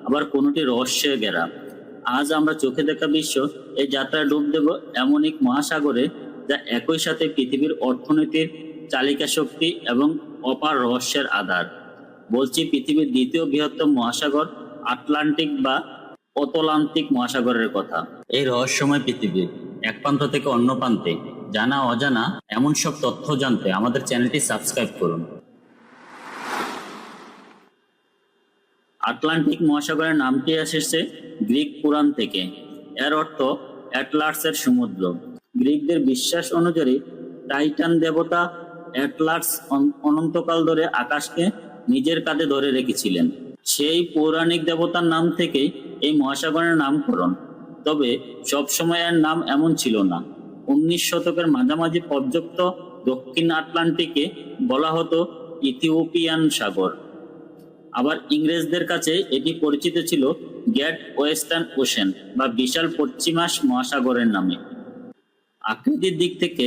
আবার কোনোটি রহস্যে ঘেরা। আজ আমরা চোখে দেখা বিশ্ব এই যাত্রায় ডুব দেব এমন এক মহাসাগরে, যা একই সাথে পৃথিবীর অর্থনীতির চালিকা শক্তি এবং অপার রহস্যের আধার। বলছি পৃথিবীর দ্বিতীয় বৃহত্তম মহাসাগর, আটলান্টিক বা অতলান্তিক মহাসাগরের কথা। এই রহস্যময় পৃথিবীর এক প্রান্ত থেকে অন্য প্রান্তে জানা অজানা এমন সব তথ্য জানতে আমাদের চ্যানেলটি সাবস্ক্রাইব করুন। আটলান্টিক মহাসাগরের নামটি এসেছে গ্রিক পুরাণ থেকে। এর অর্থ অ্যাটলাসের সমুদ্র। গ্রিকদের বিশ্বাস অনুযায়ী টাইটান দেবতা অ্যাটলাস অনন্তকাল ধরে আকাশকে নিজের কাঁধে ধরে রেখেছিলেন। সেই পৌরাণিক দেবতার নাম থেকেই এই মহাসাগরের নামকরণ। তবে সবসময় এর নাম এমন ছিল না। 19 শতকের মাঝামাঝি পর্যন্ত দক্ষিণ আটলান্টিকে বলা হতো ইথিওপিয়ান সাগর। আবার ইংরেজদের কাছে এটি পরিচিত ছিল গ্রেট ওয়েস্টার্ন ওশেন বা বিশাল পশ্চিমা মহাসাগরের নামে। আকৃতির দিক থেকে